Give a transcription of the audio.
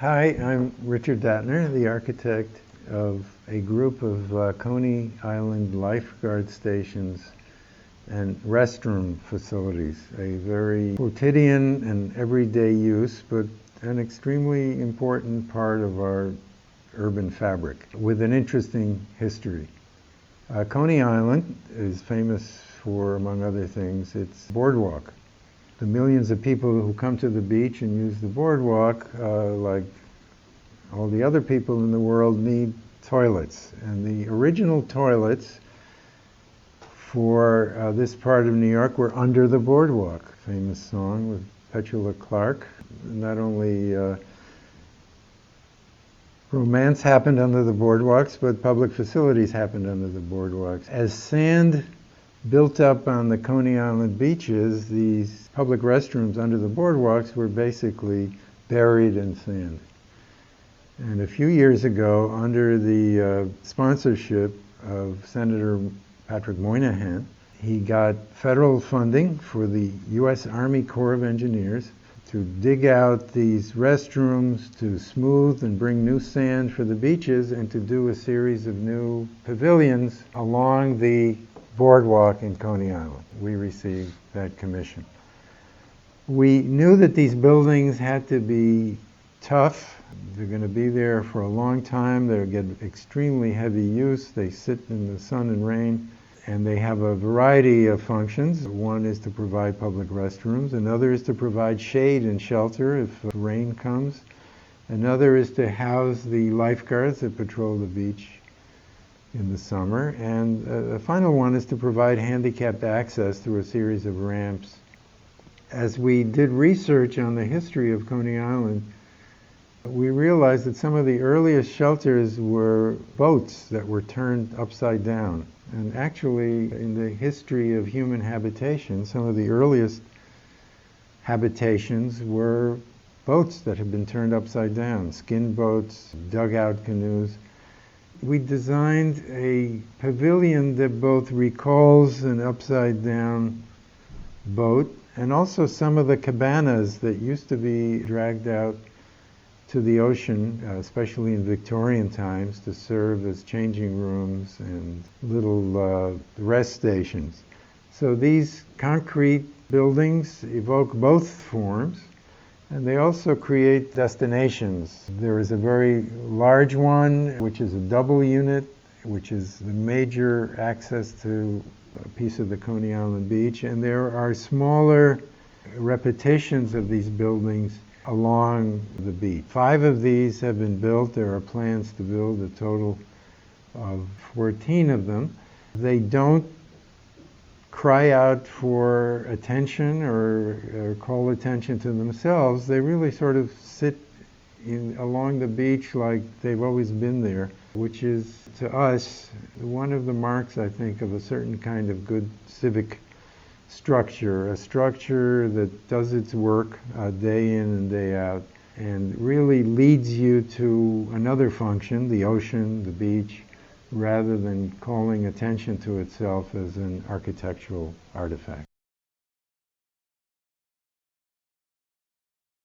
Hi, I'm Richard Dattner, the architect of a group of Coney Island lifeguard stations and restroom facilities, a very quotidian and everyday use, but an extremely important part of our urban fabric with an interesting history. Coney Island is famous for, among other things, its boardwalk. The millions of people who come to the beach and use the boardwalk, like all the other people in the world, need toilets. And the original toilets for this part of New York were under the boardwalk. Famous song with Petula Clark. Not only romance happened under the boardwalks, but public facilities happened under the boardwalks. As sand built up on the Coney Island beaches, these public restrooms under the boardwalks were basically buried in sand. And a few years ago, under the sponsorship of Senator Patrick Moynihan, he got federal funding for the U.S. Army Corps of Engineers to dig out these restrooms, to smooth and bring new sand for the beaches, and to do a series of new pavilions along the boardwalk in Coney Island. We received that commission. We knew that these buildings had to be tough. They're going to be there for a long time. They'll get extremely heavy use. They sit in the sun and rain, and they have a variety of functions. One is to provide public restrooms. Another is to provide shade and shelter if rain comes. Another is to house the lifeguards that patrol the beach in the summer. And the final one is to provide handicapped access through a series of ramps. As we did research on the history of Coney Island, we realized that some of the earliest shelters were boats that were turned upside down. And actually, in the history of human habitation, some of the earliest habitations were boats that had been turned upside down, skin boats, dugout canoes. We designed a pavilion that both recalls an upside-down boat and also some of the cabanas that used to be dragged out to the ocean, especially in Victorian times, to serve as changing rooms and little rest stations. So these concrete buildings evoke both forms, and they also create destinations. There is a very large one, which is a double unit, which is the major access to a piece of the Coney Island beach, and there are smaller repetitions of these buildings along the beach. 5 of these have been built. There are plans to build a total of 14 of them. They don't cry out for attention or call attention to themselves. They really sort of sit along the beach like they've always been there, which is, to us, one of the marks, I think, of a certain kind of good civic structure, a structure that does its work day in and day out and really leads you to another function, the ocean, the beach, rather than calling attention to itself as an architectural artifact.